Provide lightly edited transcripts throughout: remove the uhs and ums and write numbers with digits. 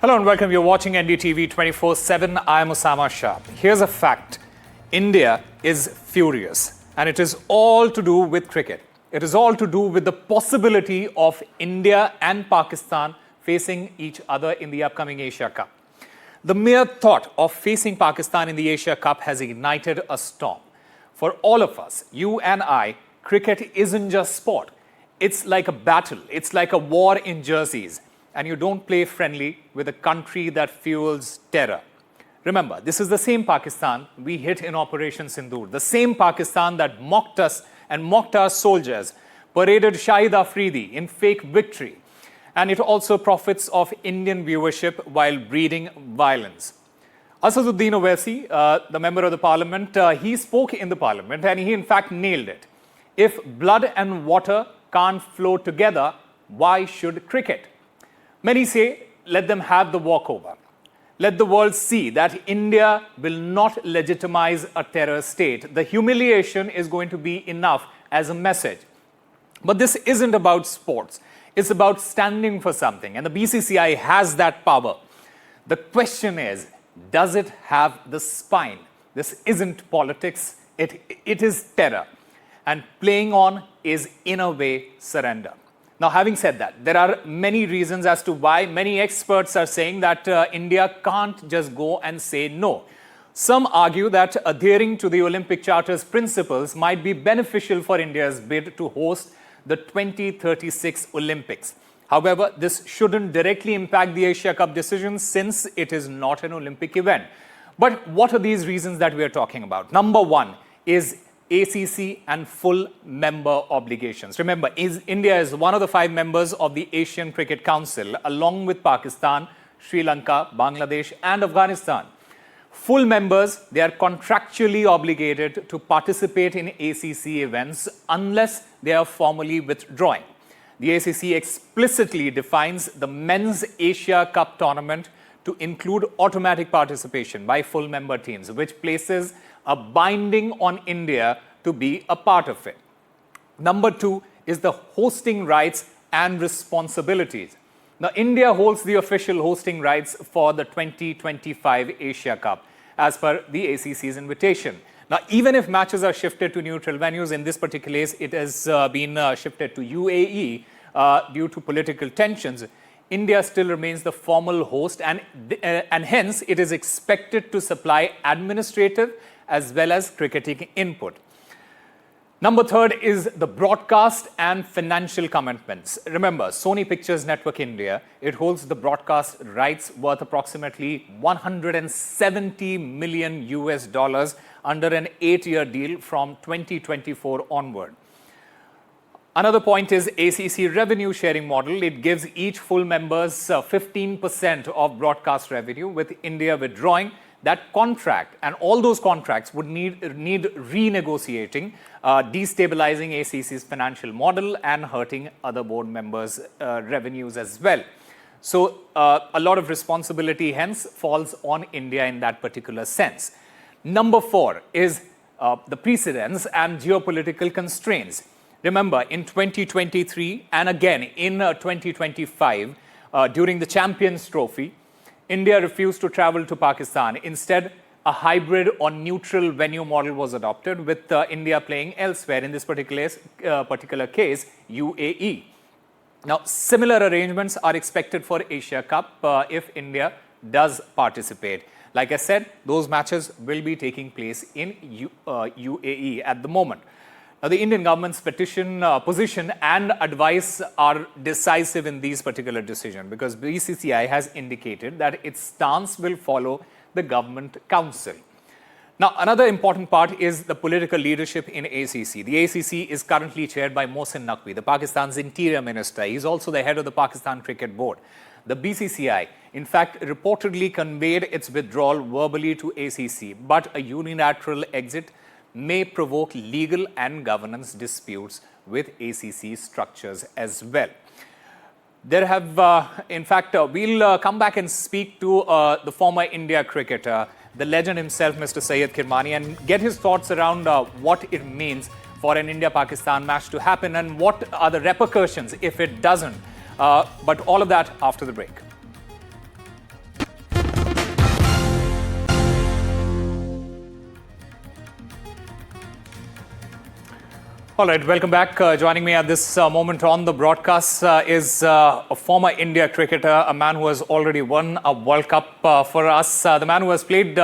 Hello and welcome. You're watching NDTV 24/7. I'm Osama Shah. Here's a fact. India is furious, and it is all to do with cricket. It is all to do with the possibility of India and Pakistan facing each other in the upcoming Asia Cup. The mere thought of facing Pakistan in the Asia Cup has ignited a storm. For all of us, you and I, cricket isn't just sport. It's like a battle. It's like a war in jerseys. And you don't play friendly with a country that fuels terror. Remember, this is the same Pakistan we hit in Operation Sindoor, the same Pakistan that mocked us and mocked our soldiers, paraded Shahid Afridi in fake victory, and it also profits of Indian viewership while breeding violence. Asaduddin Owaisi, the member of the parliament, he spoke in the parliament and he in fact nailed it. If blood and water can't flow together, why should cricket? Many say, let them have the walkover. Let the world see that India will not legitimize a terror state. The humiliation is going to be enough as a message. But this isn't about sports. It's about standing for something. And the BCCI has that power. The question is, does it have the spine? This isn't politics. It is terror. And playing on is, in a way, surrender. Now, having said that, there are many reasons as to why many experts are saying that India can't just go and say no. Some argue that adhering to the Olympic Charter's principles might be beneficial for India's bid to host the 2036 Olympics. However, this shouldn't directly impact the Asia Cup decision since it is not an Olympic event. But what are these reasons that we are talking about? Number one is ACC and full member obligations. Remember, India is one of the 5 members of the Asian Cricket Council, along with Pakistan, Sri Lanka, Bangladesh, and Afghanistan. Full members, they are contractually obligated to participate in ACC events unless they are formally withdrawing. The ACC explicitly defines the Men's Asia Cup tournament to include automatic participation by full member teams, which places a binding on India to be a part of it. Number 2 is the hosting rights and responsibilities. Now, India holds the official hosting rights for the 2025 Asia Cup as per the ACC's invitation. Now, even if matches are shifted to neutral venues, in this particular case, it has been shifted to UAE due to political tensions, India still remains the formal host and hence it is expected to supply administrative as well as cricketing input. Number 3 is the broadcast and financial commitments. Remember, Sony Pictures Network India, it holds the broadcast rights worth approximately $170 million under an 8-year deal from 2024 onward. Another point is ACC revenue sharing model. It gives each full members 15% of broadcast revenue, with India withdrawing. That contract and all those contracts would need renegotiating, destabilizing ACC's financial model and hurting other board members' revenues as well. So a lot of responsibility hence falls on India in that particular sense. Number 4 is the precedents and geopolitical constraints. Remember, in 2023 and again in 2025, during the Champions Trophy, India refused to travel to Pakistan. Instead, a hybrid or neutral venue model was adopted, with India playing elsewhere, in this particular case, UAE. Now, similar arrangements are expected for Asia Cup if India does participate. Like I said, those matches will be taking place in UAE at the moment. Now, the Indian government's position and advice are decisive in these particular decisions, because BCCI has indicated that its stance will follow the government council. Now, another important part is the political leadership in ACC. The ACC is currently chaired by Mohsin Naqvi, the Pakistan's interior minister. He's also the head of the Pakistan Cricket Board. The BCCI, in fact, reportedly conveyed its withdrawal verbally to ACC, but a unilateral exit may provoke legal and governance disputes with ACC structures as well. There have, in fact, we'll come back and speak to the former India cricketer, the legend himself, Mr. Syed Kirmani, and get his thoughts around what it means for an India-Pakistan match to happen and what are the repercussions if it doesn't. But all of that after the break. All right, welcome back. Joining me at this moment on the broadcast is a former India cricketer, a man who has already won a World Cup for us, the man who has played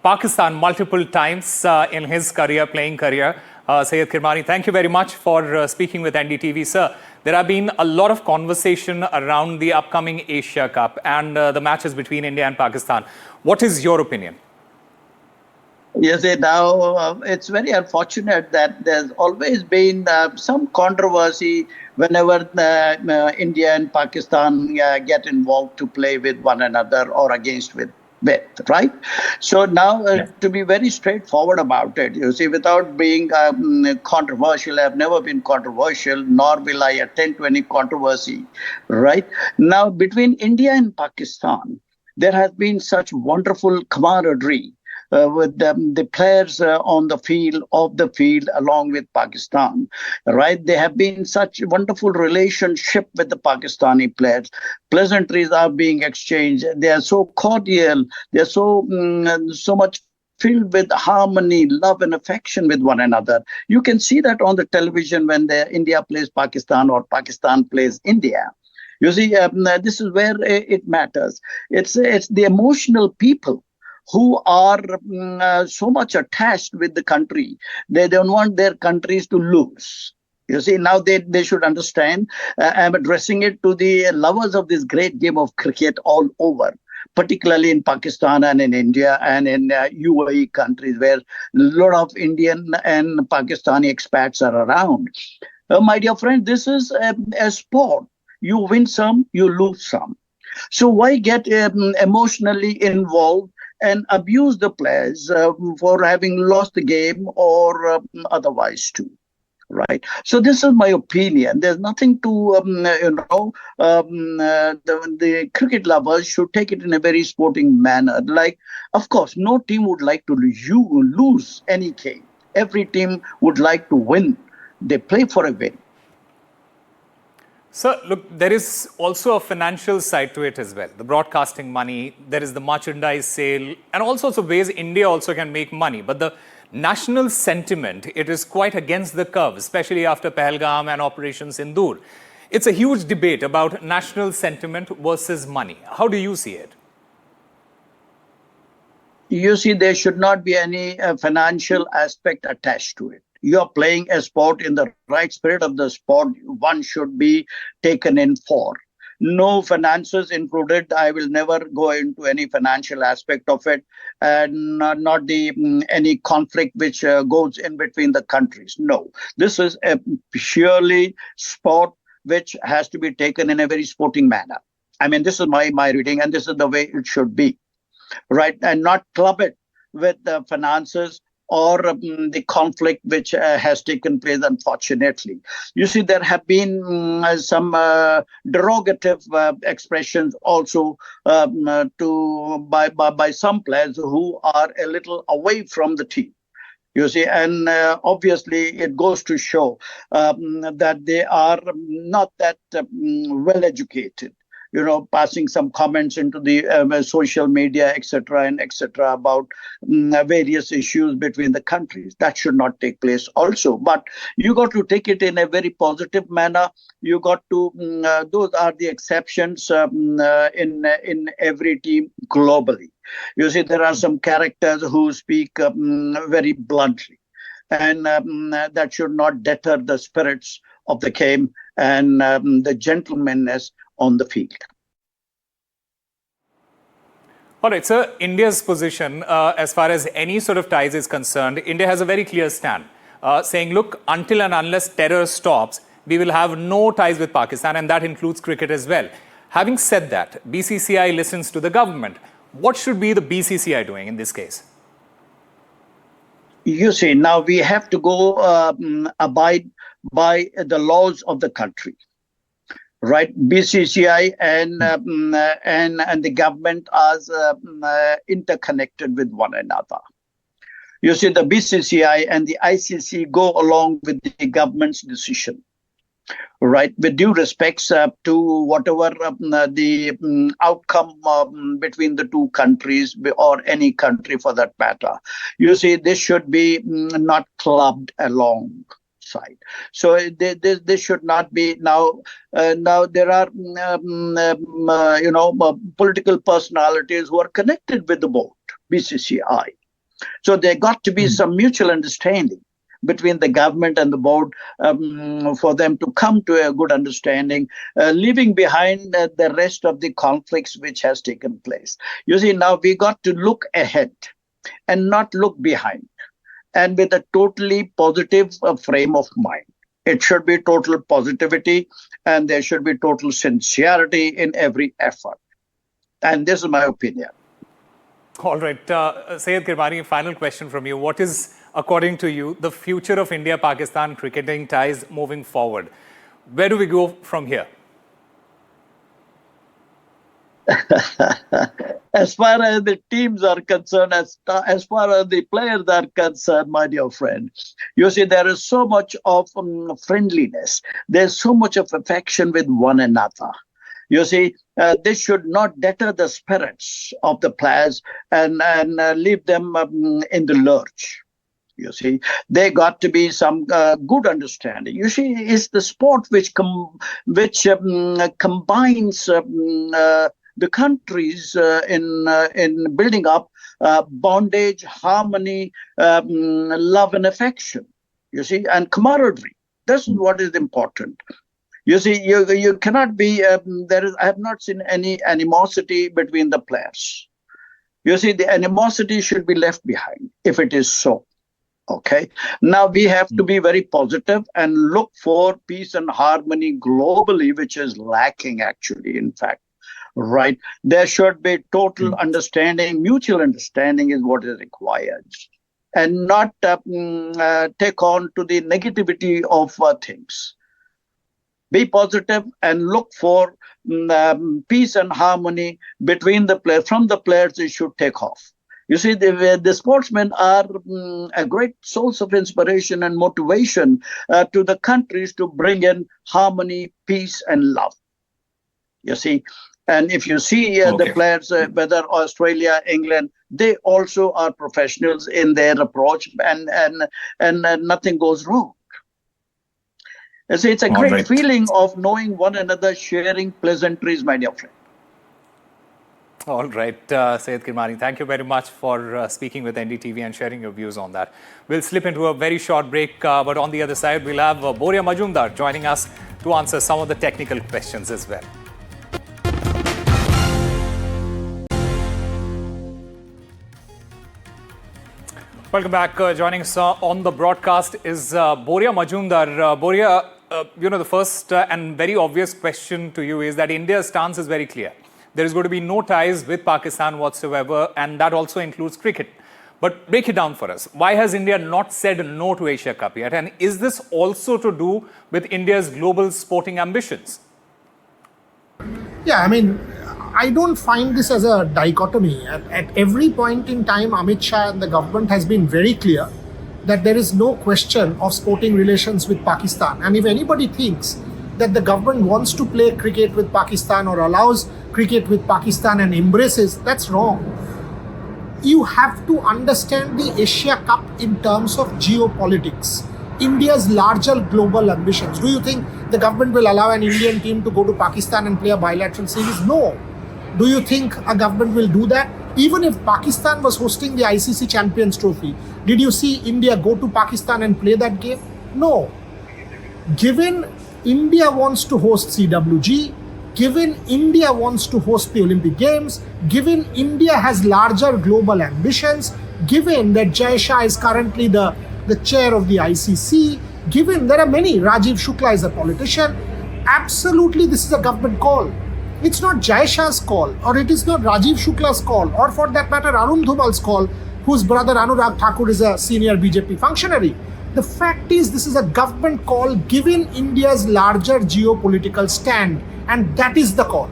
Pakistan multiple times in his playing career, Syed Kirmani. Thank you very much for speaking with NDTV, sir. There have been a lot of conversation around the upcoming Asia Cup and the matches between India and Pakistan. What is your opinion? You see, now it's very unfortunate that there's always been some controversy whenever India and Pakistan get involved to play with one another or against with, right? So now to be very straightforward about it, you see, without being controversial, I've never been controversial, nor will I attend to any controversy, right? Now, between India and Pakistan, there has been such wonderful camaraderie with the players on the field, off the field, along with Pakistan, right? There have been such wonderful relationship with the Pakistani players. Pleasantries are being exchanged. They are so cordial. They are so much filled with harmony, love, and affection with one another. You can see that on the television when India plays Pakistan or Pakistan plays India. You see, this is where it matters. It's the emotional people who are so much attached with the country. They don't want their countries to lose. You see, now they should understand. I'm addressing it to the lovers of this great game of cricket all over, particularly in Pakistan and in India and in UAE countries where a lot of Indian and Pakistani expats are around. My dear friend, this is a sport. You win some, you lose some. So why get emotionally involved and abuse the players for having lost the game or otherwise too, right? So this is my opinion. There's nothing to, the cricket lovers should take it in a very sporting manner. Like, of course, no team would like to lose any game. Every team would like to win. They play for a win. Sir, look, there is also a financial side to it as well. The broadcasting money, there is the merchandise sale, and all sorts of ways India also can make money. But the national sentiment, it is quite against the curve, especially after Pahalgam and Operation Sindoor. It's a huge debate about national sentiment versus money. How do you see it? You see, there should not be any financial aspect attached to it. You are playing a sport in the right spirit of the sport. One should be taken in for. No finances included. I will never go into any financial aspect of it, and not any conflict which goes in between the countries. No, this is a purely sport which has to be taken in a very sporting manner. I mean, this is my reading, and this is the way it should be, right? And not club it with the finances or the conflict which has taken place, unfortunately. You see, there have been some derogative expressions also by some players who are a little away from the team. You see, and obviously it goes to show that they are not that well educated. You know, passing some comments into the social media, etc., and etc., about various issues between the countries. That should not take place also. But you got to take it in a very positive manner. You got to, those are the exceptions in every team globally. You see, there are some characters who speak very bluntly, and that should not deter the spirits of the game and the gentlemanness on the field. All right, sir, India's position as far as any sort of ties is concerned, India has a very clear stand saying, look, until and unless terror stops, we will have no ties with Pakistan, and that includes cricket as well. Having said that, BCCI listens to the government. What should be the BCCI doing in this case? You see, now we have to go abide by the laws of the country. Right, BCCI and the government are interconnected with one another. You see, the BCCI and the ICC go along with the government's decision, right? With due respects to whatever the outcome between the two countries or any country for that matter. You see, this should be not clubbed along. side. So this should not be now. Now there are political personalities who are connected with the board, BCCI. So there got to be some mutual understanding between the government and the board for them to come to a good understanding, leaving behind the rest of the conflicts which has taken place. You see, now we got to look ahead and not look behind, and with a totally positive frame of mind. It should be total positivity, and there should be total sincerity in every effort. And this is my opinion. All right. Syed Kirmani, final question from you. What is, according to you, the future of India-Pakistan cricketing ties moving forward? Where do we go from here? As far as the teams are concerned, as far as the players are concerned, my dear friend, you see, there is so much of friendliness. There's so much of affection with one another. You see, this should not deter the spirits of the players and leave them in the lurch. You see, there got to be some good understanding. You see, it's the sport which combines the countries in building up bondage, harmony, love and affection. You see, and camaraderie. This is what is important. You see, you cannot be, I have not seen any animosity between the players. You see, the animosity should be left behind if it is so. Okay. Now we have to be very positive and look for peace and harmony globally, which is lacking actually, in fact. Right. There should be total understanding, mutual understanding is what is required, and not take on to the negativity of things. Be positive and look for peace and harmony between the players. From the players, it should take off. You see, the sportsmen are a great source of inspiration and motivation to the countries to bring in harmony, peace, and love. You see, and if you see the players, whether Australia, England, they also are professionals in their approach, and nothing goes wrong. So it's a great feeling of knowing one another, sharing pleasantries, my dear friend. All right, Syed Kirmani, thank you very much for speaking with NDTV and sharing your views on that. We'll slip into a very short break, but on the other side, we'll have Boria Majumdar joining us to answer some of the technical questions as well. Welcome back. Joining us on the broadcast is Boria Majumdar. Boria, the first and very obvious question to you is that India's stance is very clear. There is going to be no ties with Pakistan whatsoever, and that also includes cricket. But break it down for us. Why has India not said no to Asia Cup yet? And is this also to do with India's global sporting ambitions? Yeah, I mean, I don't find this as a dichotomy. At every point in time, Amit Shah and the government has been very clear that there is no question of sporting relations with Pakistan. And if anybody thinks that the government wants to play cricket with Pakistan or allows cricket with Pakistan and embraces, that's wrong. You have to understand the Asia Cup in terms of geopolitics, India's larger global ambitions. Do you think the government will allow an Indian team to go to Pakistan and play a bilateral series? No. Do you think a government will do that? Even if Pakistan was hosting the ICC Champions Trophy, did you see India go to Pakistan and play that game? No. Given India wants to host CWG, given India wants to host the Olympic Games, given India has larger global ambitions, given that Jai Shah is currently the chair of the ICC, given there are many, Rajiv Shukla is a politician, absolutely this is a government call. It's not Jai Shah's call, or it is not Rajiv Shukla's call, or for that matter Arun Dhumal's call, whose brother Anurag Thakur is a senior BJP functionary. The fact is, this is a government call given India's larger geopolitical stand, and that is the call.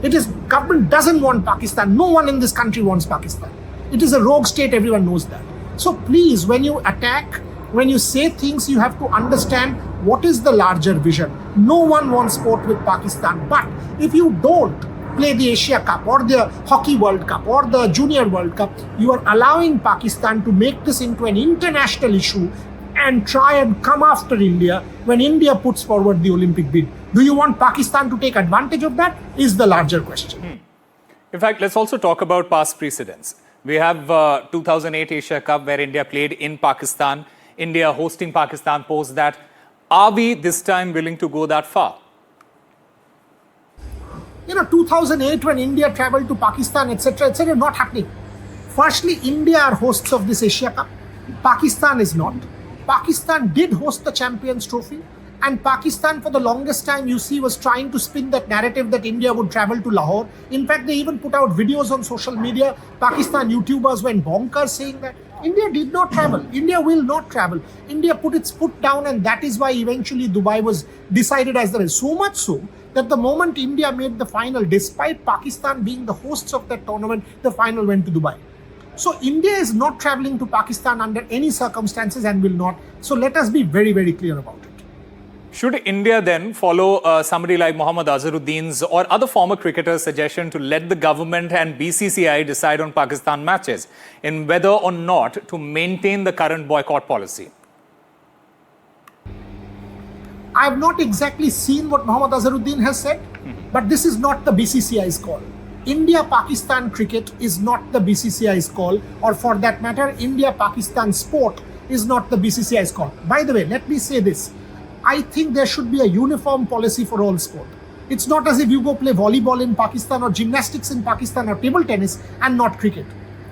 It is, government doesn't want Pakistan. No one in this country wants Pakistan. It is a rogue state, everyone knows that. So please, when you attack, when you say things, you have to understand what is the larger vision. No one wants sport with Pakistan, but if you don't play the Asia Cup or the Hockey World Cup or the Junior World Cup, you are allowing Pakistan to make this into an international issue and try and come after India when India puts forward the Olympic bid. Do you want Pakistan to take advantage of that? Is the larger question. In fact, let's also talk about past precedents. We have 2008 Asia Cup where India played in Pakistan, India hosting Pakistan post that. Are we this time willing to go that far? 2008 when India traveled to Pakistan, etc., not happening. Firstly, India are hosts of this Asia Cup. Pakistan is not. Pakistan did host the Champions Trophy, and Pakistan for the longest time, you see, was trying to spin that narrative that India would travel to Lahore. In fact, they even put out videos on social media. Pakistan YouTubers went bonkers saying that India did not travel. India will not travel. India put its foot down, and that is why eventually Dubai was decided as the rest. So much so that the moment India made the final, despite Pakistan being the hosts of that tournament, the final went to Dubai. So India is not traveling to Pakistan under any circumstances and will not. So let us be very, very clear about it. Should India then follow somebody like Mohammad Azharuddin's or other former cricketers' suggestion to let the government and BCCI decide on Pakistan matches in whether or not to maintain the current boycott policy? I have not exactly seen what Mohammad Azharuddin has said, but this is not the BCCI's call. India-Pakistan cricket is not the BCCI's call, or for that matter, India-Pakistan sport is not the BCCI's call. By the way, let me say this. I think there should be a uniform policy for all sport. It's not as if you go play volleyball in Pakistan or gymnastics in Pakistan or table tennis and not cricket.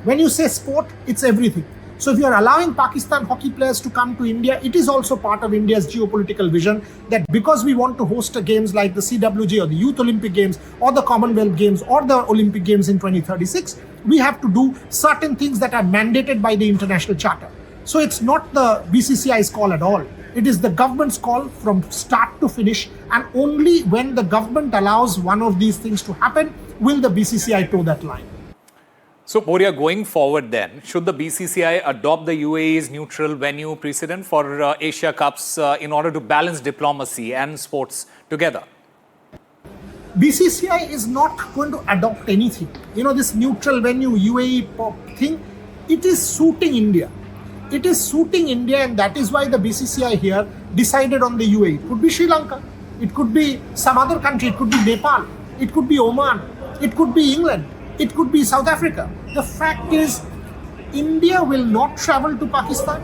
When you say sport, it's everything. So if you are allowing Pakistan hockey players to come to India, it is also part of India's geopolitical vision that because we want to host games like the CWG or the Youth Olympic Games or the Commonwealth Games or the Olympic Games in 2036, we have to do certain things that are mandated by the International Charter. So it's not the BCCI's call at all. It is the government's call from start to finish, and only when the government allows one of these things to happen will the BCCI toe that line. So, Boria, going forward then, should the BCCI adopt the UAE's neutral venue precedent for Asia Cups in order to balance diplomacy and sports together? BCCI is not going to adopt anything. This neutral venue UAE thing, it is suiting India. It is suiting India, and that is why the BCCI here decided on the UAE. It could be Sri Lanka, it could be some other country, it could be Nepal, it could be Oman, it could be England, it could be South Africa. The fact is, India will not travel to Pakistan.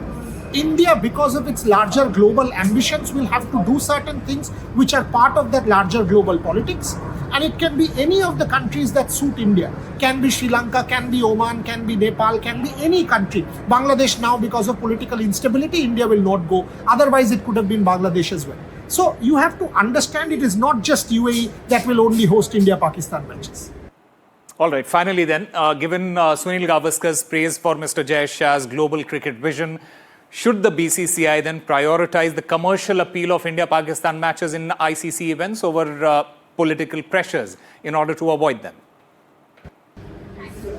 India, because of its larger global ambitions, will have to do certain things which are part of that larger global politics. And it can be any of the countries that suit India. Can be Sri Lanka, can be Oman, can be Nepal, can be any country. Bangladesh now, because of political instability, India will not go. Otherwise, it could have been Bangladesh as well. So you have to understand it is not just UAE that will only host India-Pakistan matches. All right. Finally then, given Sunil Gavaskar's praise for Mr. Jay Shah's global cricket vision, should the BCCI then prioritize the commercial appeal of India-Pakistan matches in ICC events over political pressures in order to avoid them?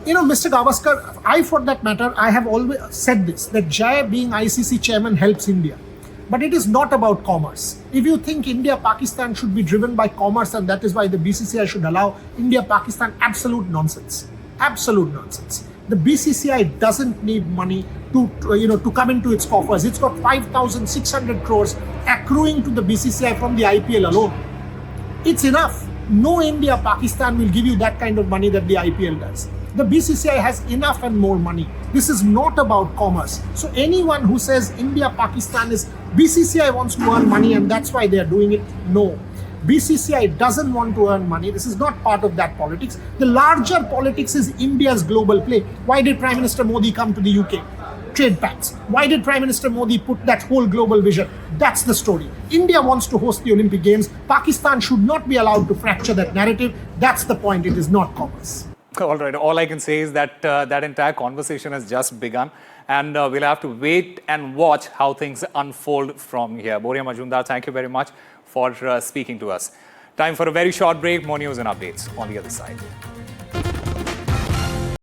Mr. Gavaskar, for that matter, I have always said this, that Jay being ICC chairman helps India. But it is not about commerce. If you think India-Pakistan should be driven by commerce and that is why the BCCI should allow India-Pakistan, absolute nonsense. Absolute nonsense. The BCCI doesn't need money to come into its coffers. It's got 5,600 crores accruing to the BCCI from the IPL alone. It's enough. No India-Pakistan will give you that kind of money that the IPL does. The BCCI has enough and more money. This is not about commerce. So anyone who says India-Pakistan is, BCCI wants to earn money and that's why they are doing it, no. BCCI doesn't want to earn money. This is not part of that politics. The larger politics is India's global play. Why did Prime Minister Modi come to the UK? Trade pacts. Why did Prime Minister Modi put that whole global vision? That's the story. India wants to host the Olympic Games. Pakistan should not be allowed to fracture that narrative. That's the point. It is not commerce. All right. All I can say is that that entire conversation has just begun, and we'll have to wait and watch how things unfold from here. Boria Majumdar, thank you very much for speaking to us. Time for a very short break. More news and updates on the other side.